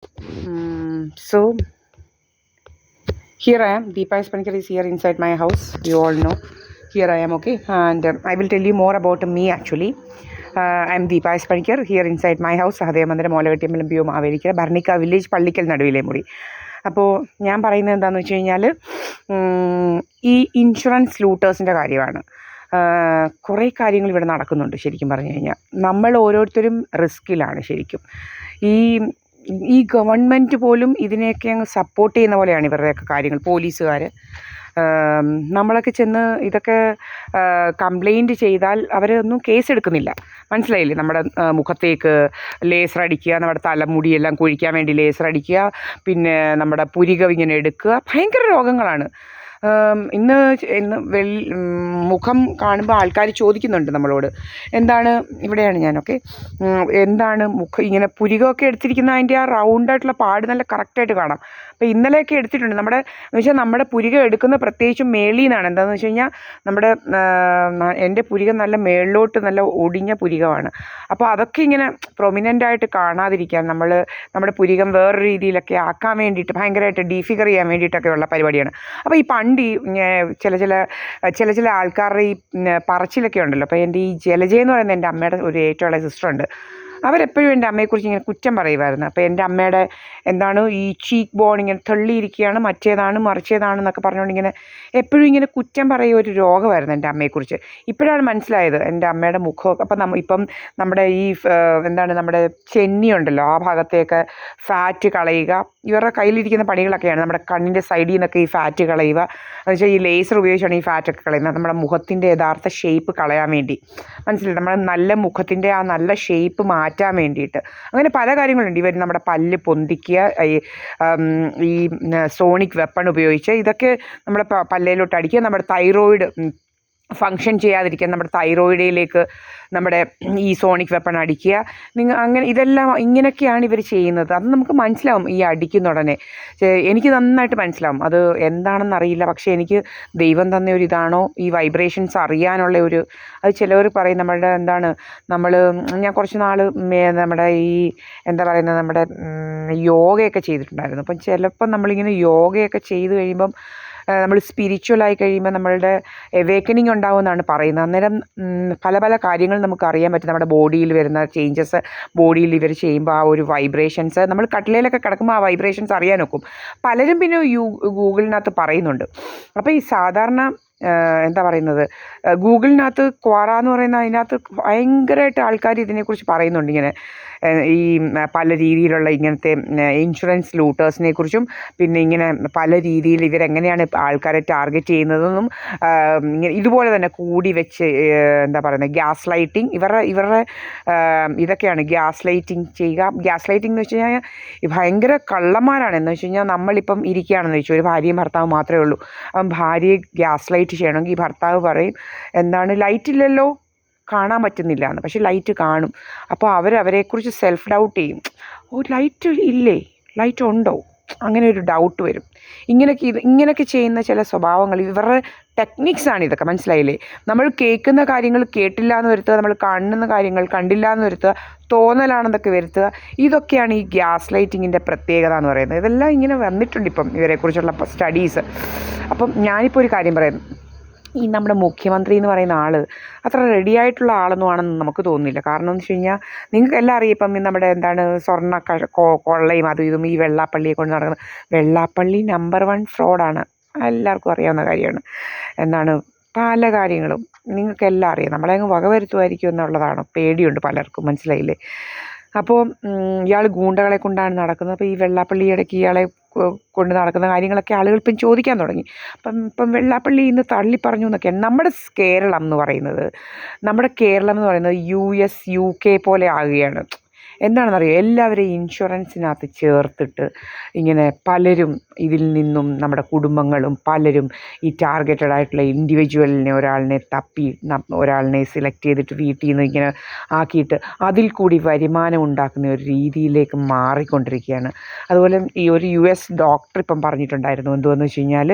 So here I am. Deepa Spankar is here inside my house. You all know. Here I am, okay? And I will tell you more about me actually. I'm Deepa Spankar here inside my house. Sahadevamandiram മോലകെട്ടിയമ്പലം P O Mavelikkara ഭരണിക്ക village Pallikkal നടുവിലെ മുറി. അപ്പോൾ ഞാൻ പറയുന്നത് എന്താണെന്ന് വെച്ച് കഴിഞ്ഞാൽ ഈ ഇൻഷുറൻസ് ലൂട്ടേഴ്സിൻ്റെ കാര്യമാണ്. കുറേ കാര്യങ്ങൾ ഇവിടെ നടക്കുന്നുണ്ട്. ശരിക്കും പറഞ്ഞു കഴിഞ്ഞാൽ നമ്മൾ ഓരോരുത്തരും റിസ്ക്കിലാണ് ശരിക്കും. ഈ ഗവൺമെൻറ് പോലും ഇതിനെയൊക്കെ അങ്ങ് സപ്പോർട്ട് ചെയ്യുന്ന പോലെയാണ് ഇവരുടെയൊക്കെ കാര്യങ്ങൾ. പോലീസുകാർ നമ്മളൊക്കെ ചെന്ന് ഇതൊക്കെ കംപ്ലൈൻറ്റ് ചെയ്താൽ അവരൊന്നും കേസെടുക്കുന്നില്ല. മനസ്സിലായില്ലേ? നമ്മുടെ മുഖത്തേക്ക് ലേസർ അടിക്കുക, നമ്മുടെ തലമുടിയെല്ലാം കുഴിക്കാൻ വേണ്ടി ലേസർ അടിക്കുക, പിന്നെ നമ്മുടെ പുരികം ഇങ്ങനെ എടുക്കുക. ഭയങ്കര രോഗങ്ങളാണ്. ഇന്ന് മുഖം കാണുമ്പോൾ ആൾക്കാർ ചോദിക്കുന്നുണ്ട് നമ്മളോട്, എന്താണ്, ഇവിടെയാണ് ഞാനൊക്കെ, എന്താണ് മുഖം ഇങ്ങനെ പുരികമൊക്കെ എടുത്തിരിക്കുന്ന അതിൻ്റെ ആ റൗണ്ടായിട്ടുള്ള പാട് നല്ല കറക്റ്റായിട്ട് കാണാം. അപ്പോൾ ഇന്നലെയൊക്കെ എടുത്തിട്ടുണ്ട്. എന്ന് വെച്ചാൽ നമ്മുടെ പുരികം എടുക്കുന്ന പ്രത്യേകിച്ചും മേളിൽ നിന്നാണ്. എന്താണെന്ന് വെച്ച് കഴിഞ്ഞാൽ എൻ്റെ പുരികം നല്ല മേളിലോട്ട് നല്ല ഒടിഞ്ഞ പുരികമാണ്. അപ്പോൾ അതൊക്കെ ഇങ്ങനെ പ്രൊമിനൻ്റായിട്ട് കാണാതിരിക്കാൻ നമ്മുടെ പുരികം വേറൊരു രീതിയിലൊക്കെ ആക്കാൻ വേണ്ടിയിട്ട് ഭയങ്കരമായിട്ട് ഡീഫിഗർ ചെയ്യാൻ വേണ്ടിയിട്ടൊക്കെ ഉള്ള പരിപാടിയാണ്. അപ്പോൾ ഈ പണ്ട് ചില ആൾക്കാരുടെ ഈ പറച്ചിലൊക്കെ ഉണ്ടല്ലോ. അപ്പോൾ എൻ്റെ ഈ ജലജ എന്ന് പറയുന്ന എൻ്റെ അമ്മയുടെ ഒരു ഏറ്റവും ഇളയ സിസ്റ്ററുണ്ട്. അവരെപ്പോഴും എൻ്റെ അമ്മയെക്കുറിച്ച് ഇങ്ങനെ കുറ്റം പറയുമായിരുന്നു. അപ്പോൾ എൻ്റെ അമ്മയുടെ എന്താണ് ഈ ചീക്ക് ബോൺ ഇങ്ങനെ തള്ളിയിരിക്കുകയാണ്, മറ്റേതാണ് മറിച്ചേതാണെന്നൊക്കെ പറഞ്ഞുകൊണ്ട് ഇങ്ങനെ എപ്പോഴും ഇങ്ങനെ കുറ്റം പറയുക ഒരു രോഗമായിരുന്നു എൻ്റെ അമ്മയെക്കുറിച്ച്. ഇപ്പോഴാണ് മനസ്സിലായത് എൻ്റെ അമ്മയുടെ മുഖമൊക്കെ. അപ്പം ഇപ്പം നമ്മുടെ ഈ നമ്മുടെ ചെന്നി ഉണ്ടല്ലോ, ആ ഭാഗത്തേക്ക് ഫാറ്റ് കളയുക. ഇവരുടെ കയ്യിലിരിക്കുന്ന പണികളൊക്കെയാണ്. നമ്മുടെ കണ്ണിൻ്റെ സൈഡിൽ നിന്നൊക്കെ ഈ ഫാറ്റ് കളയുക. എന്ന് വെച്ചാൽ ഈ ലേസർ ഉപയോഗിച്ചാണ് ഈ ഫാറ്റൊക്കെ കളയുന്നത്, നമ്മുടെ മുഖത്തിൻ്റെ യഥാർത്ഥ ഷേപ്പ് കളയാൻ വേണ്ടി. മനസ്സിലായി? നമ്മുടെ നല്ല മുഖത്തിൻ്റെ ആ നല്ല ഷേപ്പ് മാറ്റാൻ വേണ്ടിയിട്ട് അങ്ങനെ പല കാര്യങ്ങളുണ്ട്. ഇവർ നമ്മുടെ പല്ല് പൊന്തിക്കുക, ഈ സോണിക് വെപ്പൺ ഉപയോഗിച്ച് ഇതൊക്കെ നമ്മുടെ പല്ലിലോട്ട് അടിക്കുക. നമ്മുടെ തൈറോയിഡ് ഫങ്ഷൻ ചെയ്യാതിരിക്കാൻ നമ്മുടെ തൈറോയിഡിലേക്ക് നമ്മുടെ ഈ സോണിക് വെപ്പൺ അടിക്കുക. അങ്ങനെ ഇതെല്ലാം ഇങ്ങനെയൊക്കെയാണ് ഇവർ ചെയ്യുന്നത്. അത് നമുക്ക് മനസ്സിലാവും ഈ അടിക്കുന്ന ഉടനെ. എനിക്ക് നന്നായിട്ട് മനസ്സിലാവും അത് എന്താണെന്നറിയില്ല. പക്ഷേ എനിക്ക് ദൈവം തന്ന ഒരു ഇതാണോ ഈ വൈബ്രേഷൻസ് അറിയാനുള്ള ഒരു അത് ചിലവർ പറയും. ഞാൻ കുറച്ച് നാൾ നമ്മുടെ ഈ നമ്മുടെ യോഗയൊക്കെ ചെയ്തിട്ടുണ്ടായിരുന്നു. അപ്പം ചിലപ്പം നമ്മളിങ്ങനെ യോഗയൊക്കെ ചെയ്ത് കഴിയുമ്പം നമ്മൾ സ്പിരിച്വലായി കഴിയുമ്പോൾ നമ്മളുടെ എവേക്കനിങ് ഉണ്ടാവുമെന്നാണ് പറയുന്നത്. അന്നേരം പല കാര്യങ്ങൾ നമുക്ക് അറിയാൻ പറ്റും. നമ്മുടെ ബോഡിയിൽ വരുന്ന ചേഞ്ചസ് ബോഡിയിൽ ഇവർ ചെയ്യുമ്പോൾ ആ ഒരു വൈബ്രേഷൻസ് നമ്മൾ കട്ടിലയിലൊക്കെ കിടക്കുമ്പോൾ ആ വൈബ്രേഷൻസ് അറിയാൻ ഒക്കും. പലരും പിന്നെ ഗൂഗിളിനകത്ത് പറയുന്നുണ്ട്. അപ്പോൾ ഈ സാധാരണ ഗൂഗിളിനകത്ത് ക്വാറ എന്ന് പറയുന്ന അതിനകത്ത് ഭയങ്കരമായിട്ട് ആൾക്കാർ ഇതിനെക്കുറിച്ച് പറയുന്നുണ്ട്. ഇങ്ങനെ ഈ പല രീതിയിലുള്ള ഇങ്ങനത്തെ ഇൻഷുറൻസ് ലൂട്ടേഴ്സിനെ കുറിച്ചും പിന്നെ ഇങ്ങനെ പല രീതിയിൽ ഇവരെങ്ങനെയാണ് ആൾക്കാരെ ടാർഗറ്റ് ചെയ്യുന്നതെന്നും ഇതുപോലെ തന്നെ കൂടി വെച്ച് ഗ്യാസ് ലൈറ്റിംഗ് ഇവരുടെ ഇതൊക്കെയാണ്. ഗ്യാസ് ലൈറ്റിംഗ് ചെയ്യുക. ഗ്യാസ് ലൈറ്റിംഗ് എന്ന് വെച്ച് കഴിഞ്ഞാൽ ഭയങ്കര കള്ളന്മാരാണ്. എന്ന് വെച്ച് കഴിഞ്ഞാൽ നമ്മളിപ്പം ഇരിക്കുകയാണെന്ന് വെച്ചാൽ ഒരു ഭാര്യയും ഭർത്താവും മാത്രമേ ഉള്ളൂ. അപ്പം ഭാര്യയെ ഗ്യാസ് ലൈറ്റ് ചെയ്യണമെങ്കിൽ ഈ ഭർത്താവ് പറയും, ലൈറ്റ് ഇല്ലല്ലോ, കാണാൻ പറ്റുന്നില്ല എന്ന്. പക്ഷേ ലൈറ്റ് കാണും. അപ്പോൾ അവരെക്കുറിച്ച് സെൽഫ് ഡൗട്ട് ചെയ്യും. ലൈറ്റ് ഇല്ലേ, ലൈറ്റ് ഉണ്ടോ, അങ്ങനെ ഒരു ഡൗട്ട് വരും. ഇങ്ങനെയൊക്കെ ചെയ്യുന്ന ചില സ്വഭാവങ്ങൾ ഇവരുടെ ടെക്നിക്സാണ് ഇതൊക്കെ. മനസ്സിലായില്ലേ? നമ്മൾ കേൾക്കുന്ന കാര്യങ്ങൾ കേട്ടില്ല എന്ന് വരുത്തുക, നമ്മൾ കാണുന്ന കാര്യങ്ങൾ കണ്ടില്ല എന്ന് വരുത്തുക, തോന്നലാണെന്നൊക്കെ വരുത്തുക. ഇതൊക്കെയാണ് ഈ ഗ്യാസ് ലൈറ്റിങ്ങിൻ്റെ പ്രത്യേകത എന്ന് പറയുന്നത്. ഇതെല്ലാം ഇങ്ങനെ വന്നിട്ടുണ്ട് ഇപ്പം ഇവരെക്കുറിച്ചുള്ള സ്റ്റഡീസ്. അപ്പം ഞാനിപ്പോൾ ഒരു കാര്യം പറയാം. ഈ നമ്മുടെ മുഖ്യമന്ത്രി എന്ന് പറയുന്ന ആൾ അത്ര റെഡിയായിട്ടുള്ള ആളൊന്നും ആണെന്ന് നമുക്ക് തോന്നുന്നില്ല. കാരണം എന്ന് വെച്ച് കഴിഞ്ഞാൽ നിങ്ങൾക്കെല്ലാം അറിയാം ഇപ്പം നമ്മുടെ സ്വർണ്ണ കൊള്ളയും അതും ഇതും ഈ വെള്ളാപ്പള്ളിയെ കൊണ്ട് നടക്കുന്നത്. വെള്ളാപ്പള്ളി നമ്പർ 1 ഫ്രോഡാണ്. എല്ലാവർക്കും അറിയാവുന്ന കാര്യമാണ്. പല കാര്യങ്ങളും നിങ്ങൾക്കെല്ലാം അറിയാം. നമ്മളെ അങ്ങ് വകവരുത്തുമായിരിക്കും എന്നുള്ളതാണ് പേടിയുണ്ട് പലർക്കും. മനസ്സിലായില്ലേ? അപ്പോൾ ഇയാൾ ഗൂണ്ടകളെ കൊണ്ടാണ് നടക്കുന്നത്. അപ്പോൾ ഈ വെള്ളാപ്പള്ളി ഇടയ്ക്ക് ഇയാളെ കൊണ്ട് നടക്കുന്ന കാര്യങ്ങളൊക്കെ ആളുകൾ ഇപ്പം ചോദിക്കാൻ തുടങ്ങി. ഇപ്പം വെള്ളാപ്പള്ളി ഇന്ന് തള്ളി പറഞ്ഞു എന്നൊക്കെയാണ്. നമ്മുടെ കേരളം എന്ന് പറയുന്നത് US UK പോലെ ആകുകയാണ്. എന്താണെന്നറിയോ? എല്ലാവരെയും ഇൻഷുറൻസിനകത്ത് ചേർത്തിട്ട് ഇങ്ങനെ പലരും ഇതിൽ നിന്നും നമ്മുടെ കുടുംബങ്ങളും പലരും ഈ ടാർഗറ്റഡ് ആയിട്ടുള്ള ഇൻഡിവിജ്വലിനെ ഒരാളിനെ സെലക്ട് ചെയ്തിട്ട് വീട്ടിൽ നിന്ന് ഇങ്ങനെ ആക്കിയിട്ട് അതിൽ കൂടി വരുമാനം ഉണ്ടാക്കുന്ന ഒരു രീതിയിലേക്ക് മാറിക്കൊണ്ടിരിക്കുകയാണ്. അതുപോലെ ഈ ഒരു US ഡോക്ടർ ഇപ്പം പറഞ്ഞിട്ടുണ്ടായിരുന്നു. എന്തുവെന്ന് വെച്ച് കഴിഞ്ഞാൽ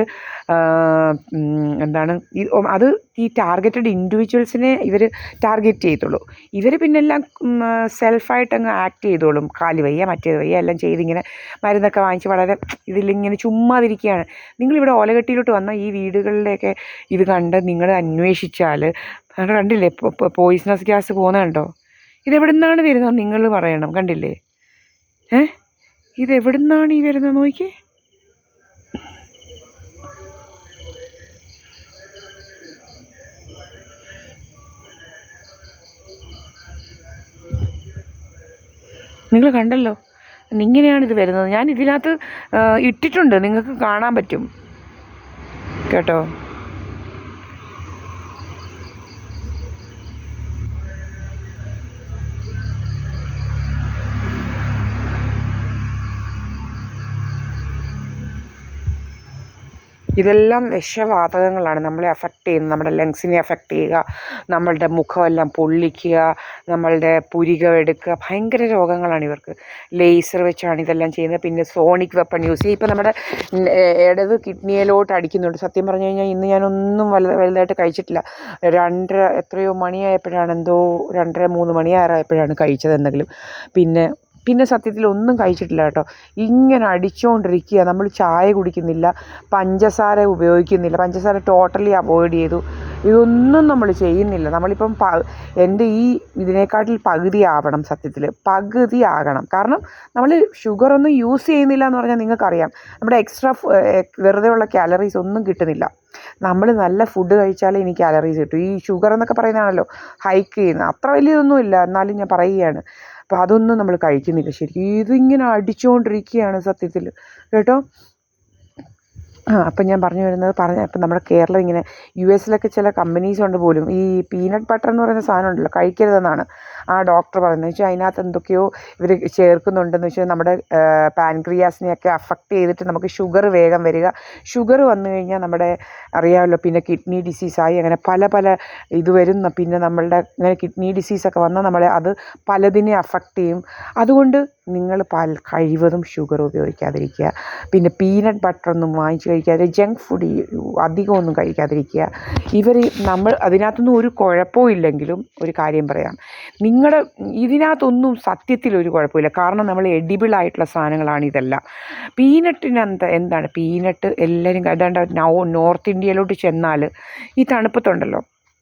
അത് ഈ ടാർഗറ്റഡ് ഇൻഡിവിജ്വൽസിനെ ഇവർ ടാർഗറ്റ് ചെയ്യത്തുള്ളൂ. ഇവർ പിന്നെല്ലാം സെൽഫായിട്ട് അങ്ങ് ആക്ട് ചെയ്തോളും. കാല് വയ്യ, മറ്റേത് വയ്യ എല്ലാം ചെയ്തിങ്ങനെ മരുന്നൊക്കെ വാങ്ങിച്ച് വളരെ ഇതിലിങ്ങനെ ചുമ്മാതിരിക്കുകയാണ്. നിങ്ങളിവിടെ ഓലകെട്ടിയിലോട്ട് വന്നാൽ ഈ വീടുകളിലെയൊക്കെ ഇത് കണ്ട് നിങ്ങൾ അന്വേഷിച്ചാൽ കണ്ടില്ലേ പോയിസണസ് ഗ്യാസ് പോകുന്നത് കണ്ടോ? ഇതെവിടെ നിന്നാണ് വരുന്നത് നിങ്ങൾ പറയണം. കണ്ടില്ലേ? ഇതെവിടെ നിന്നാണ് ഈ വരുന്നത് നോക്കി. നിങ്ങൾ കണ്ടല്ലോ, ഇങ്ങനെയാണ് ഇത് വരുന്നത്. ഞാൻ ഇതിനകത്ത് ഇട്ടിട്ടുണ്ട്, നിങ്ങൾക്ക് കാണാൻ പറ്റും കേട്ടോ. ഇതെല്ലാം വിഷവാതകങ്ങളാണ് നമ്മളെ അഫക്റ്റ് ചെയ്യുന്നത്. നമ്മുടെ ലങ്സിനെ അഫക്റ്റ് ചെയ്യുക, നമ്മളുടെ മുഖമെല്ലാം പൊള്ളിക്കുക, നമ്മളുടെ പുരികം എടുക്കുക, ഭയങ്കര രോഗങ്ങളാണ് ഇവർക്ക്. ലേസർ വെച്ചാണ് ഇതെല്ലാം ചെയ്യുന്നത്. പിന്നെ സോണിക് വെപ്പൺ യൂസ് ചെയ്യും. ഇപ്പം നമ്മുടെ ഇടത് കിഡ്നിയിലോട്ട് അടിക്കുന്നുണ്ട്. സത്യം പറഞ്ഞു കഴിഞ്ഞാൽ ഇന്ന് ഞാനൊന്നും വലുതായിട്ട് കഴിച്ചിട്ടില്ല. 2:30 എത്രയോ മണിയായപ്പോഴാണ്, എന്തോ 2:30-3 മണിയായപ്പോഴാണ് കഴിച്ചത് എന്തെങ്കിലും. പിന്നെ സത്യത്തിൽ ഒന്നും കഴിച്ചിട്ടില്ല കേട്ടോ. ഇങ്ങനെ അടിച്ചുകൊണ്ടിരിക്കുക. നമ്മൾ ചായ കുടിക്കുന്നില്ല, പഞ്ചസാര ഉപയോഗിക്കുന്നില്ല, പഞ്ചസാര ടോട്ടലി അവോയ്ഡ് ചെയ്തു. ഇതൊന്നും നമ്മൾ ചെയ്യുന്നില്ല. നമ്മളിപ്പം എൻ്റെ ഇതിനേക്കാട്ടിൽ പകുതി ആവണം, സത്യത്തിൽ പകുതി ആകണം. കാരണം നമ്മൾ ഷുഗറൊന്നും യൂസ് ചെയ്യുന്നില്ല എന്ന് പറഞ്ഞാൽ നിങ്ങൾക്കറിയാം, നമ്മുടെ എക്സ്ട്രാ വെറുതെ ഉള്ള കാലറീസ് ഒന്നും കിട്ടുന്നില്ല. നമ്മൾ നല്ല ഫുഡ് കഴിച്ചാലേ എനിക്ക് കാലറീസ് കിട്ടും. ഈ ഷുഗർ എന്നൊക്കെ പറയുന്നതാണല്ലോ ഹൈക്ക് ചെയ്യുന്നത്, അത്ര വലിയതൊന്നുമില്ല, എന്നാലും ഞാൻ പറയുകയാണ്. അപ്പോൾ അതൊന്നും നമ്മൾ കഴിക്കുന്നില്ല ശരിക്കും. ഇതിങ്ങനെ അടിച്ചുകൊണ്ടിരിക്കുകയാണ് സത്യത്തിൽ കേട്ടോ. അപ്പം ഞാൻ പറഞ്ഞു വരുന്നത് ഇപ്പം നമ്മുടെ കേരളം ഇങ്ങനെ US ചില കമ്പനീസ് ഉണ്ട് പോലും ഈ പീനട്ട് ബട്ടർ എന്ന് പറയുന്ന സാധനം ഉണ്ടല്ലോ, കഴിക്കരുതെന്നാണ് ആ ഡോക്ടർ പറയുന്നത്. വെച്ചാൽ അതിനകത്ത് എന്തൊക്കെയോ ഇവർ ചേർക്കുന്നുണ്ടെന്ന് വെച്ചാൽ നമ്മുടെ പാൻക്രിയാസിനെയൊക്കെ അഫക്റ്റ് ചെയ്തിട്ട് നമുക്ക് ഷുഗർ വേഗം വരിക. ഷുഗർ വന്നു കഴിഞ്ഞാൽ നമ്മുടെ അറിയാമല്ലോ, പിന്നെ കിഡ്നി ഡിസീസായി അങ്ങനെ പല ഇത് വരുന്ന, പിന്നെ നമ്മളുടെ ഇങ്ങനെ കിഡ്നി ഡിസീസൊക്കെ വന്നാൽ നമ്മളെ അത് പലതിനെ അഫക്റ്റ് ചെയ്യും. അതുകൊണ്ട് നിങ്ങൾ കഴിവതും ഷുഗർ ഉപയോഗിക്കാതിരിക്കുക. പിന്നെ പീനട്ട് ബട്ടറൊന്നും വാങ്ങിച്ച് കഴിക്കാതെ, ജങ്ക് ഫുഡ് അധികമൊന്നും കഴിക്കാതിരിക്കുക. നമ്മൾ അതിനകത്തൊന്നും ഒരു കുഴപ്പവും ഇല്ലെങ്കിലും ഒരു കാര്യം പറയാം, നിങ്ങളുടെ ഇതിനകത്തൊന്നും സത്യത്തിലൊരു കുഴപ്പമില്ല. കാരണം നമ്മൾ എഡിബിളായിട്ടുള്ള സാധനങ്ങളാണ് ഇതെല്ലാം. എന്താണ് പീനട്ട് എല്ലാവരും ഏതാണ്ട് നോർത്ത് ഇന്ത്യയിലോട്ട് ചെന്നാൽ ഈ തണുപ്പത്തുണ്ടല്ലോ,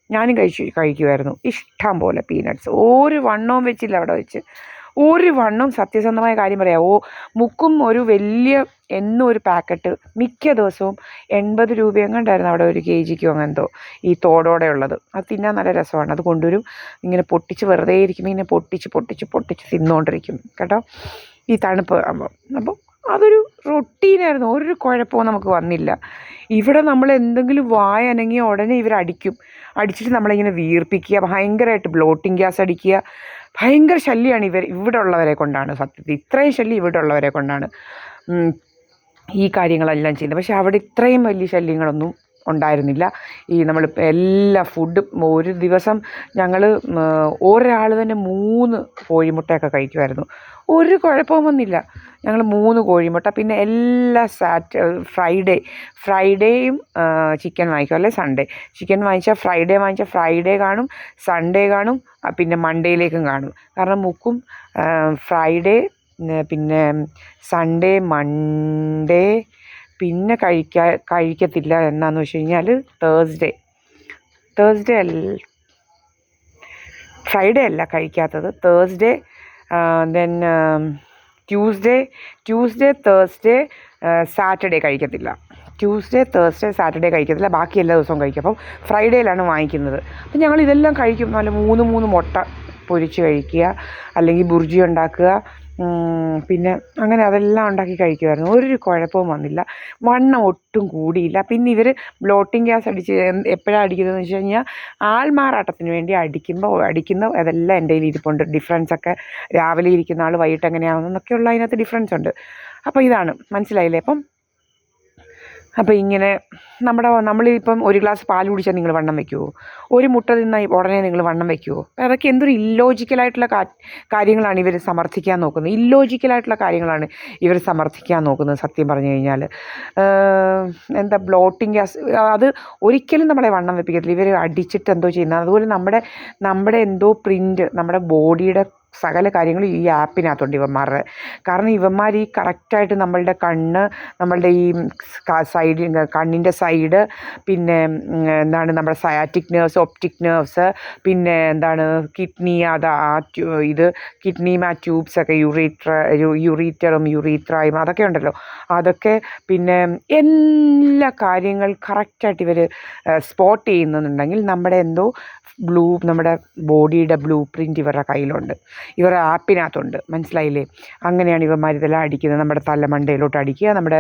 ഞാനും കഴിക്കുമായിരുന്നു ഇഷ്ടം പോലെ പീനട്ട്സ്. ഒരു വണ്ണവും വെച്ചില്ല അവിടെ വെച്ച്, ഒരു വണ്ണവും. സത്യസന്ധമായ കാര്യം പറയാം, മുക്കും ഒരു വലിയ എന്നും ഒരു പാക്കറ്റ് മിക്ക ദിവസവും 80 രൂപയെങ്ങാണ്ടായിരുന്നു അവിടെ 1 kg അങ്ങനെന്തോ, ഈ തോടോടെ ഉള്ളത്. അത് തിന്നാൻ നല്ല രസമാണ്. അത് കൊണ്ടുവരും, ഇങ്ങനെ പൊട്ടിച്ച് വെറുതെ ഇരിക്കുമ്പോൾ ഇങ്ങനെ പൊട്ടിച്ച് തിന്നുകൊണ്ടിരിക്കും കേട്ടോ, ഈ തണുപ്പ് ആകുമ്പോൾ. അപ്പോൾ അതൊരു റൊട്ടീനായിരുന്നു, ഒരു കുഴപ്പവും നമുക്ക് വന്നില്ല. ഇവിടെ നമ്മൾ എന്തെങ്കിലും വായ അനങ്ങിയ ഉടനെ അടിച്ചിട്ട് നമ്മളിങ്ങനെ വീർപ്പിക്കുക, ഭയങ്കരമായിട്ട് ബ്ലോട്ടിങ് ഗ്യാസ് അടിക്കുക. ഭയങ്കര ശല്യമാണ് ഇവിടെ ഉള്ളവരെ കൊണ്ടാണ്. സത്യത്തിൽ ഇത്രയും ശല്യം ഇവിടെ ഉള്ളവരെ കൊണ്ടാണ് ഈ കാര്യങ്ങളെല്ലാം ചെയ്യുന്നത്. പക്ഷേ അവിടെ ഇത്രയും വലിയ ശല്യങ്ങളൊന്നും ഉണ്ടായിരുന്നില്ല. നമ്മൾ എല്ലാ ഫുഡും ഒരു ദിവസം ഞങ്ങൾ ഒരാൾ തന്നെ 3 കോഴിമുട്ടയൊക്കെ കഴിക്കുമായിരുന്നു. ഒരു കുഴപ്പവും വന്നില്ല. ഞങ്ങൾ 3 കോഴിമുട്ട, പിന്നെ എല്ലാ ഫ്രൈഡേയും ചിക്കൻ വാങ്ങിക്കും, അല്ലെ സൺഡേ. ചിക്കൻ വാങ്ങിച്ചാൽ ഫ്രൈഡേ കാണും, സൺഡേ കാണും, പിന്നെ മൺഡേയിലേക്കും കാണും. കാരണം മുക്കും ഫ്രൈഡേ, പിന്നെ സൺഡേ, മൺഡേ പിന്നെ കഴിക്കത്തില്ല. എന്നാന്ന് വെച്ച് കഴിഞ്ഞാൽ ഫ്രൈഡേ അല്ല കഴിക്കാത്തത്, Thursday, then Tuesday, Thursday, Saturday കഴിക്കത്തില്ല. ബാക്കി എല്ലാ ദിവസവും കഴിക്കും. അപ്പം ഫ്രൈഡേയിലാണ് വാങ്ങിക്കുന്നത്. അപ്പം ഞങ്ങൾ ഇതെല്ലാം കഴിക്കും. നല്ല 3 മുട്ട പൊരിച്ച് കഴിക്കുക, അല്ലെങ്കിൽ ബുർജി ഉണ്ടാക്കുക, പിന്നെ അങ്ങനെ അതെല്ലാം ഉണ്ടാക്കി കഴിക്കുമായിരുന്നു. ഒരു കുഴപ്പവും വന്നില്ല. വണ്ണം ഒട്ടും കൂടിയില്ല. പിന്നെ ഇവർ ബ്ലോട്ടിങ് ഗ്യാസ് എപ്പോഴാണ് അടിക്കുന്നതെന്ന് വെച്ച് കഴിഞ്ഞാൽ ആൾമാറാട്ടത്തിന് വേണ്ടി അടിക്കുന്ന അതെല്ലാം എൻ്റെ കയ്യിൽ ഇരിപ്പുണ്ട്. ഡിഫറൻസൊക്കെ രാവിലെ ഇരിക്കുന്ന ആൾ വൈകിട്ട് എങ്ങനെയാണെന്നൊക്കെയുള്ള അതിനകത്ത് ഡിഫറൻസ് ഉണ്ട്. അപ്പോൾ ഇതാണ്, മനസ്സിലായില്ലേ? അപ്പോൾ ഇങ്ങനെ നമ്മളിപ്പം 1 ഗ്ലാസ് പാൽ കുടിച്ചാൽ നിങ്ങൾ വണ്ണം വയ്ക്കുമോ? ഒരു മുട്ട തിന്നാൽ ഉടനെ നിങ്ങൾ വണ്ണം വയ്ക്കുമോ? അതൊക്കെ എന്തൊരു ഇല്ലോജിക്കലായിട്ടുള്ള കാര്യങ്ങളാണ് ഇവർ സമർത്ഥിക്കാൻ നോക്കുന്നത്. ഇല്ലോജിക്കലായിട്ടുള്ള കാര്യങ്ങളാണ് ഇവർ സമർത്ഥിക്കാൻ നോക്കുന്നത് സത്യം പറഞ്ഞു കഴിഞ്ഞാൽ. എന്താ ബ്ലോട്ടിങ് ഗ്യാസ്, അത് ഒരിക്കലും നമ്മളെ വണ്ണം വെപ്പിക്കത്തില്ല. ഇവർ അടിച്ചിട്ട് എന്തോ ചെയ്യുന്നത്. അതുപോലെ നമ്മുടെ എന്തോ പ്രിൻ്റ്, നമ്മുടെ ബോഡിയുടെ സകല കാര്യങ്ങളും ഈ ആപ്പിനകത്തുണ്ട് ഇവന്മാരുടെ. കാരണം ഇവന്മാർ ഈ കറക്റ്റായിട്ട് നമ്മളുടെ കണ്ണ്, നമ്മളുടെ ഈ സൈഡിൽ കണ്ണിൻ്റെ സൈഡ്, പിന്നെ എന്താണ് നമ്മുടെ സയാറ്റിക് നെർവ്സ്, ഒപ്റ്റിക് നെർവ്സ്, പിന്നെ എന്താണ് കിഡ്നി, അത് ഇത് കിഡ്നിയും ആ ട്യൂബ്സൊക്കെ യുറീറ്ററും യുറീത്രയും അതൊക്കെ ഉണ്ടല്ലോ, അതൊക്കെ പിന്നെ എല്ലാ കാര്യങ്ങൾ കറക്റ്റായിട്ട് ഇവർ സ്പോട്ട് ചെയ്യുന്നുണ്ടെങ്കിൽ നമ്മുടെ എന്തോ നമ്മുടെ ബോഡിയുടെ ബ്ലൂ പ്രിൻ്റ് ഇവരുടെ കയ്യിലുണ്ട്, ഇവരുടെ ആപ്പിനകത്തുണ്ട്. മനസ്സിലായില്ലേ? അങ്ങനെയാണ് ഇവന്മാർ ഇതെല്ലാം അടിക്കുന്നത്. നമ്മുടെ തലമണ്ടയിലോട്ട് അടിക്കുക, നമ്മുടെ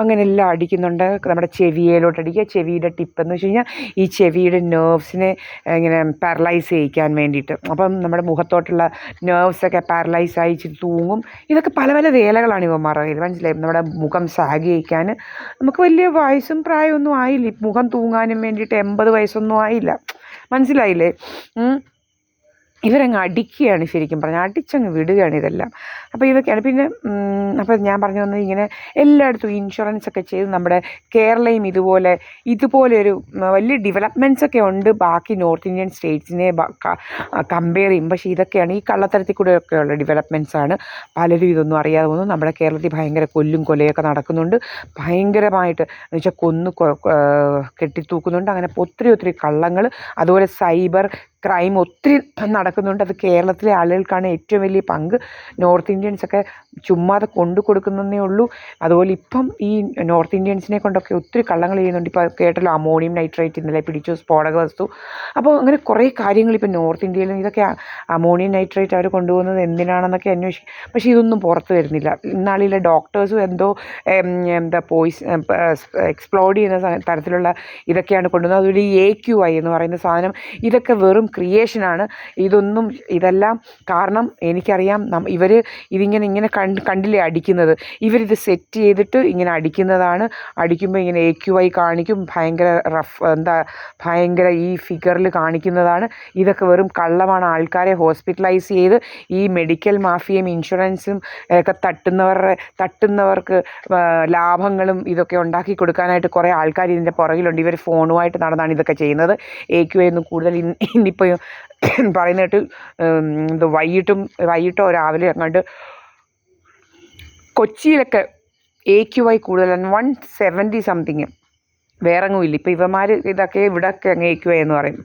അങ്ങനെ എല്ലാം അടിക്കുന്നുണ്ട്. നമ്മുടെ ചെവിയിലോട്ട് അടിക്കുക. ചെവിയുടെ ടിപ്പെന്ന് വെച്ച് കഴിഞ്ഞാൽ ഈ ചെവിയുടെ നെർവ്സിനെ ഇങ്ങനെ പാരലൈസ് ചെയ്യിക്കാൻ വേണ്ടിയിട്ട്. അപ്പം നമ്മുടെ മുഖത്തോട്ടുള്ള നെർവ്സൊക്കെ പാരലൈസ് അയച്ചിട്ട് തൂങ്ങും. ഇതൊക്കെ പല പല വേലകളാണ് ഇവന്മാരുടെ കയ്യിൽ. മനസ്സിലായി? നമ്മുടെ മുഖം സാഗ് ചെയ്യിക്കാൻ. നമുക്ക് വലിയ വയസ്സും പ്രായമൊന്നും ആയില്ല മുഖം തൂങ്ങാനും വേണ്ടിയിട്ട്. 80 വയസ്സൊന്നും ആയില്ല. മനസ്സിലായില്ലേ? ഇവരങ്ങ് അടിക്കുകയാണ്, ശരിക്കും പറഞ്ഞാൽ അടിച്ചങ്ങ് വിടുകയാണ് ഇതെല്ലാം. അപ്പോൾ ഇതൊക്കെയാണ്. പിന്നെ അപ്പോൾ ഞാൻ പറഞ്ഞു വന്നത്, ഇങ്ങനെ എല്ലായിടത്തും ഇൻഷുറൻസ് ഒക്കെ ചെയ്ത് നമ്മുടെ കേരളയും ഇതുപോലെ ഒരു വലിയ ഡെവലപ്മെൻറ്റ്സ് ഒക്കെ ഉണ്ട് ബാക്കി നോർത്ത് ഇന്ത്യൻ സ്റ്റേറ്റ്സിനെ കമ്പയർ ചെയ്യും. പക്ഷേ ഇതൊക്കെയാണ് ഈ കള്ളത്തരത്തിൽ കൂടെയൊക്കെയുള്ള ഡെവലപ്മെൻറ്റ്സ് ആണ്. പലരും ഇതൊന്നും അറിയാതെ പോകുന്നു. നമ്മുടെ കേരളത്തിൽ ഭയങ്കര കൊലയൊക്കെ നടക്കുന്നുണ്ട്, ഭയങ്കരമായിട്ട് എന്ന് വെച്ചാൽ കെട്ടിത്തൂക്കുന്നുണ്ട്. അങ്ങനെ ഒത്തിരി കള്ളങ്ങൾ, അതുപോലെ സൈബർ ക്രൈം ഒത്തിരി നടക്കുന്നുണ്ട്. അത് കേരളത്തിലെ ആളുകൾക്കാണ് ഏറ്റവും വലിയ പങ്ക്. നോർത്ത് ഇന്ത്യൻസൊക്കെ ചുമ്മാതെ കൊടുക്കുന്നതേ ഉള്ളൂ. അതുപോലെ ഇപ്പം ഈ നോർത്ത് ഇന്ത്യൻസിനെ കൊണ്ടൊക്കെ ഒത്തിരി കള്ളങ്ങൾ ചെയ്യുന്നുണ്ട്. ഇപ്പോൾ കേട്ടല്ലോ, അമോണിയം നൈട്രേറ്റ് ഇന്നലെ പിടിച്ചു, സ്ഫോടക വസ്തു. അപ്പോൾ അങ്ങനെ കുറേ കാര്യങ്ങൾ ഇപ്പോൾ നോർത്ത് ഇന്ത്യയിലും ഇതൊക്കെ അമോണിയം നൈട്രേറ്റ് അവർ കൊണ്ടുപോകുന്നത് എന്തിനാണെന്നൊക്കെ അന്വേഷിക്കും. പക്ഷേ ഇതൊന്നും പുറത്ത് വരുന്നില്ല. ഇന്നാളിലെ ഡോക്ടേഴ്സും എന്തോ എക്സ്പ്ലോഡ് ചെയ്യുന്ന തരത്തിലുള്ള ഇതൊക്കെയാണ് കൊണ്ടുവന്നത്. അതുപോലെ ഈ AQI എന്ന് പറയുന്ന സാധനം, ഇതൊക്കെ വെറും ക്രിയേഷനാണ്. ഇതെല്ലാം കാരണം എനിക്കറിയാം. ഇതിങ്ങനെ കണ്ടില്ലേ അടിക്കുന്നത്? ഇവരിത് സെറ്റ് ചെയ്തിട്ട് ഇങ്ങനെ അടിക്കുന്നതാണ്. അടിക്കുമ്പോൾ ഇങ്ങനെ AQI കാണിക്കും, ഭയങ്കര ഈ ഫിഗറിൽ കാണിക്കുന്നതാണ്. ഇതൊക്കെ വെറും കള്ളമാണ്. ആൾക്കാരെ ഹോസ്പിറ്റലൈസ് ചെയ്ത് ഈ മെഡിക്കൽ മാഫിയയും ഇൻഷുറൻസും ഒക്കെ തട്ടുന്നവർക്ക് ലാഭങ്ങളും ഇതൊക്കെ ഉണ്ടാക്കി കൊടുക്കാനായിട്ട് കുറേ ആൾക്കാർ ഇതിൻ്റെ പുറകിലുണ്ട്. ഇവർ ഫോണുമായിട്ട് നടന്നാണ് ഇതൊക്കെ ചെയ്യുന്നത്. AQI ഒന്നും കൂടുതൽ ഇന്നിപ്പോൾ പറയുന്ന കേട്ട് വൈകിട്ടോ രാവിലെ അങ്ങോട്ട് കൊച്ചിയിലൊക്കെ AQI കൂടുതലാണ്, 170 സംതിങ്. വേറെങ്ങുമില്ല. ഇപ്പോൾ ഇവന്മാർ ഇവിടെയൊക്കെ അങ്ങ് AQI എന്ന് പറയും.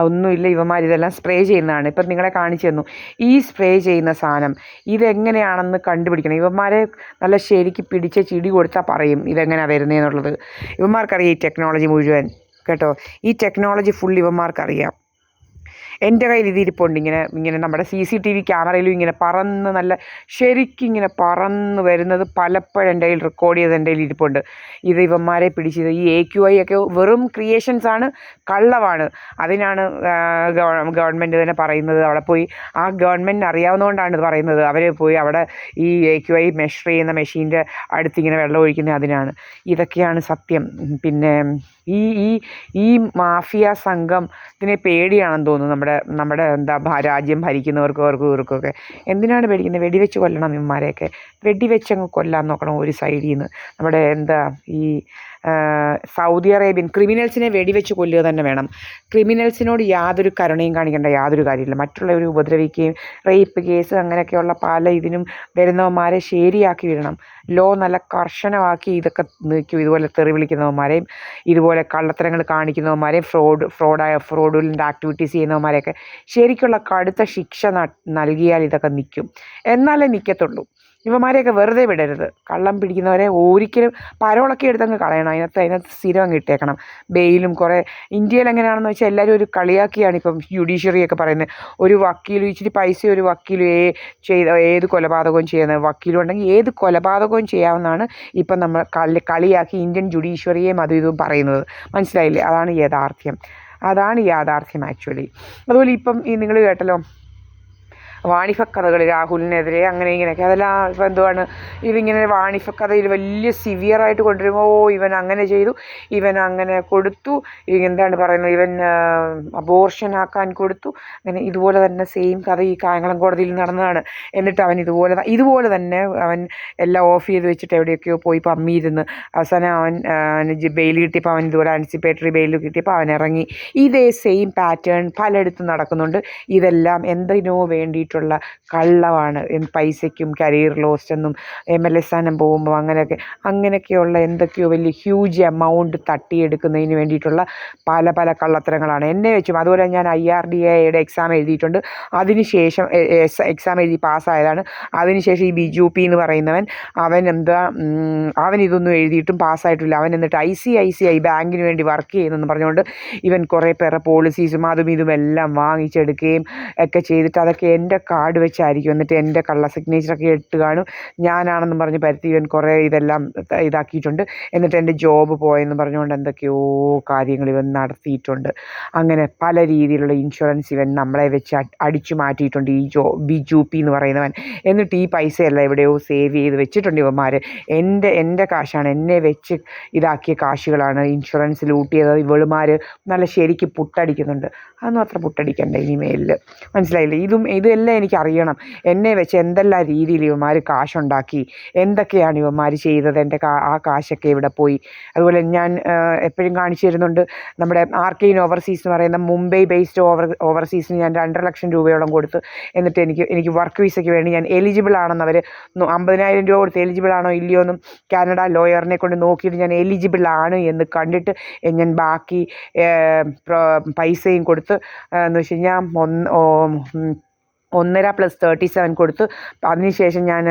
ഒന്നുമില്ല. ഇവന്മാർ ഇതെല്ലാം സ്പ്രേ ചെയ്യുന്നതാണ്. ഇപ്പം നിങ്ങളെ കാണിച്ചു തന്നു ഈ സ്പ്രേ ചെയ്യുന്ന സാധനം. ഇതെങ്ങനെയാണെന്ന് കണ്ടുപിടിക്കണം. ഇവന്മാരെ നല്ല ശരിക്ക് പിടിച്ച് ചിടി കൊടുത്താൽ പറയും ഇതെങ്ങനെയാണ് വരുന്നതെന്നുള്ളത്. ഇവന്മാർക്കറിയാം ഈ ടെക്നോളജി മുഴുവൻ. കേട്ടോ, ഈ ടെക്നോളജി ഫുൾ ഇവന്മാർക്കറിയാം. എൻ്റെ കയ്യിൽ ഇതിരിപ്പുണ്ട്. ഇങ്ങനെ നമ്മുടെ CCTV ക്യാമറയിലും ഇങ്ങനെ നല്ല ശരിക്കും ഇങ്ങനെ പറന്ന് വരുന്നത് പലപ്പോഴും എൻ്റെ കയ്യിൽ റെക്കോർഡ് ചെയ്ത് എൻ്റെ കയ്യിൽ ഇരിപ്പുണ്ട്. ഇത് ഇവന്മാരെ പിടിച്ചത് ഈ AQI ഒക്കെ വെറും ക്രിയേഷൻസാണ്, കള്ളമാണ്. അതിനാണ് ഗവൺമെൻറ് തന്നെ പറയുന്നത്. അവിടെ പോയി ആ ഗവൺമെൻറ്റിന് അറിയാവുന്നതുകൊണ്ടാണ് ഇത് പറയുന്നത്. അവർ പോയി അവിടെ ഈ AQI മെഷർ ചെയ്യുന്ന മെഷീൻ്റെ അടുത്തിങ്ങനെ വെള്ളം ഒഴിക്കുന്നത് അതിനാണ്. ഇതൊക്കെയാണ് സത്യം. പിന്നെ ഈ മാഫിയ സംഘം ഇതിനെ പേടിയാണെന്ന് തോന്നുന്നു. നമ്മുടെ രാജ്യം ഭരിക്കുന്നവർക്കും ഇവർക്കൊക്കെ. എന്തിനാണ് പേടിക്കുന്നത്? വെടിവെച്ച് കൊല്ലണം ഇവന്മാരെയൊക്കെ. വെടിവെച്ചങ്ങ് കൊല്ലാൻ നോക്കണം ഒരു സൈഡിൽ നിന്ന്. നമ്മുടെ ഈ സൗദി അറേബ്യൻ ക്രിമിനൽസിനെ വെടിവെച്ച് കൊല്ലുക തന്നെ വേണം. ക്രിമിനൽസിനോട് യാതൊരു കരുണയും കാണിക്കേണ്ട യാതൊരു കാര്യമില്ല. മറ്റുള്ളവർ ഉപദ്രവിക്കുകയും റേപ്പ് കേസ് അങ്ങനെയൊക്കെയുള്ള പല ഇതിനും വരുന്നവന്മാരെ ശരിയാക്കി വിടണം. ലോ നല്ല കർശനമാക്കി ഇതൊക്കെ നിൽക്കും. ഇതുപോലെ തെറി വിളിക്കുന്നവന്മാരെയും ഇതുപോലെ കള്ളത്തരങ്ങൾ കാണിക്കുന്നവന്മാരെയും ഫ്രോഡുലൻ്റ് ആക്ടിവിറ്റീസ് ചെയ്യുന്നവന്മാരെയൊക്കെ ശരിക്കുള്ള കടുത്ത ശിക്ഷ നൽകിയാൽ ഇതൊക്കെ നിൽക്കും. എന്നാലേ നിൽക്കത്തുള്ളൂ. ഇവന്മാരെയൊക്കെ വെറുതെ വിടരുത്. കള്ളം പിടിക്കുന്നവരെ ഒരിക്കലും പരോളൊക്കെ എടുത്തങ്ങ് കളയണം. അതിനകത്ത് സ്ഥിരം അങ്ങ് ഇട്ടേക്കണം. ബെയിലും കുറേ ഇന്ത്യയിൽ എങ്ങനെയാണെന്ന് വെച്ചാൽ എല്ലാവരും ഒരു കളിയാക്കിയാണ് ഇപ്പം ജുഡീഷ്യറിയൊക്കെ പറയുന്നത്. ഒരു വക്കീലും ഇച്ചിരി പൈസ ഒരു വക്കീലും ഏത് കൊലപാതകവും ചെയ്യുന്നത് വക്കീലും ഉണ്ടെങ്കിൽ ഏത് കൊലപാതകവും ചെയ്യാവുന്നതാണ് ഇപ്പം നമ്മൾ കളിയാക്കി ഇന്ത്യൻ ജുഡീഷ്യറിയെയും അതും ഇതും പറയുന്നത്. മനസ്സിലായില്ലേ? അതാണ് യാഥാർത്ഥ്യം ആക്ച്വലി. അതുപോലെ ഇപ്പം നിങ്ങൾ കേട്ടല്ലോ വാണിഭക്കഥകൾ രാഹുലിനെതിരെ അങ്ങനെ ഇങ്ങനെയൊക്കെ. അതെല്ലാം ഇപ്പം എന്തുവാണ് ഇതിങ്ങനെ വാണിഭക്കഥയിൽ വലിയ സിവിയറായിട്ട് കൊണ്ടുവരുമ്പോൾ ഇവൻ അങ്ങനെ ചെയ്തു, ഇവൻ അങ്ങനെ കൊടുത്തു, എന്താണ് പറയുന്നത്, ഇവൻ അബോർഷനാക്കാൻ കൊടുത്തു. അങ്ങനെ ഇതുപോലെ തന്നെ സെയിം കഥ ഈ കായംകുളം കോടതിയിൽ നടന്നതാണ്. എന്നിട്ട് അവൻ ഇതുപോലെ തന്നെ അവൻ എല്ലാം ഓഫ് ചെയ്ത് വെച്ചിട്ട് എവിടെയൊക്കെയോ പോയി പമ്മിയിരുന്ന് അവസാനം അവൻ ബെയിൽ കിട്ടിയപ്പോൾ അവൻ ഇതുപോലെ ആൻസിപ്പേറ്ററി ബെയിൽ കിട്ടിയപ്പോൾ അവൻ ഇറങ്ങി. ഇതേ സെയിം പാറ്റേൺ പലയിടത്തും നടക്കുന്നുണ്ട്. ഇതെല്ലാം എന്തിനോ വേണ്ടിയിട്ട് വേണ്ടിയിട്ടുള്ള കള്ളമാണ്. പൈസയ്ക്കും കരിയർ ലോസ്റ്റ് എന്നും MLA സ്ഥാനം പോകുമ്പോൾ അങ്ങനെയൊക്കെയുള്ള എന്തൊക്കെയോ വലിയ ഹ്യൂജ് എമൗണ്ട് തട്ടിയെടുക്കുന്നതിന് വേണ്ടിയിട്ടുള്ള പല പല കള്ളത്തരങ്ങളാണ് എന്നെ വെച്ചും. അതുപോലെ ഞാൻ IRDAയുടെ എക്സാം എഴുതിയിട്ടുണ്ട്. അതിനുശേഷം എക്സാം എഴുതി പാസ്സായതാണ്. അതിനുശേഷം ഈ ബിജു എന്ന് പറയുന്നവൻ അവൻ ഇതൊന്നും എഴുതിയിട്ടും പാസ്സായിട്ടില്ല. അവൻ എന്നിട്ട് ICICI ബാങ്കിന് വേണ്ടി വർക്ക് ചെയ്യുന്നെന്ന് പറഞ്ഞുകൊണ്ട് ഇവൻ കുറേ പേരുടെ പോളിസീസും അതും ഇതുമെല്ലാം വാങ്ങിച്ചെടുക്കുകയും ഒക്കെ ചെയ്തിട്ട് അതൊക്കെ എൻ്റെ കാർഡ് വെച്ചായിരിക്കും. എന്നിട്ട് എൻ്റെ കള്ള സിഗ്നേച്ചറൊക്കെ ഇട്ട് കാണും. ഞാനാണെന്ന് പറഞ്ഞ് പരുത്തി ഇവൻ കുറേ ഇതെല്ലാം ഇതാക്കിയിട്ടുണ്ട്. എന്നിട്ട് എൻ്റെ ജോബ് പോയെന്ന് പറഞ്ഞുകൊണ്ട് എന്തൊക്കെയോ കാര്യങ്ങൾ ഇവൻ നടത്തിയിട്ടുണ്ട്. അങ്ങനെ പല രീതിയിലുള്ള ഇൻഷുറൻസ് ഇവൻ നമ്മളെ വെച്ച് അടിച്ചു മാറ്റിയിട്ടുണ്ട് ഈ ബിജു എന്ന് പറയുന്നവൻ. എന്നിട്ട് ഈ പൈസയെല്ലാം എവിടെയോ സേവ് ചെയ്ത് വെച്ചിട്ടുണ്ട് ഇവന്മാർ. എൻ്റെ കാശാണ്, എന്നെ വെച്ച് ഇതാക്കിയ കാശുകളാണ് ഇൻഷുറൻസ് ലൂട്ട് ചെയ്തത്. ഇവളുമാർ നല്ല ശരിക്ക് പുട്ടടിക്കുന്നുണ്ട്. അതൊന്നും അത്ര പുട്ടടിക്കണ്ട ഇനിമേലിൽ, മനസ്സിലായില്ലേ? ഇതെല്ലാം എനിക്കറിയണം. എന്നെ വെച്ച് എന്തെല്ലാം രീതിയിൽ ഇവന്മാർ കാശുണ്ടാക്കി, എന്തൊക്കെയാണ് ഇവന്മാർ ചെയ്തത്, എൻ്റെ ആ കാശൊക്കെ ഇവിടെ പോയി. അതുപോലെ ഞാൻ എപ്പോഴും കാണിച്ചു തരുന്നുണ്ട് നമ്മുടെ ആർക്കെയിൻ ഓവർസീസ് എന്ന് പറയുന്ന മുംബൈ ബേസ്ഡ് ഓവർസീസിന് ഞാൻ 2.5 ലക്ഷം രൂപയോളം കൊടുത്ത്. എന്നിട്ട് എനിക്ക് വർക്ക് വിസയ്ക്ക് വേണ്ടി ഞാൻ എലിജിബിൾ ആണെന്ന് അവർ 50,000 രൂപ കൊടുത്ത് എലിജിബിൾ ആണോ ഇല്ലയോ എന്നും കാനഡ ലോയറിനെ കൊണ്ട് നോക്കിയിട്ട് ഞാൻ എലിജിബിൾ ആണ് എന്ന് കണ്ടിട്ട് ഞാൻ ബാക്കി പൈസയും കൊടുത്ത് എന്ന് വെച്ച് കഴിഞ്ഞാൽ 1.5 + 37 കൊടുത്ത്. അതിനുശേഷം ഞാൻ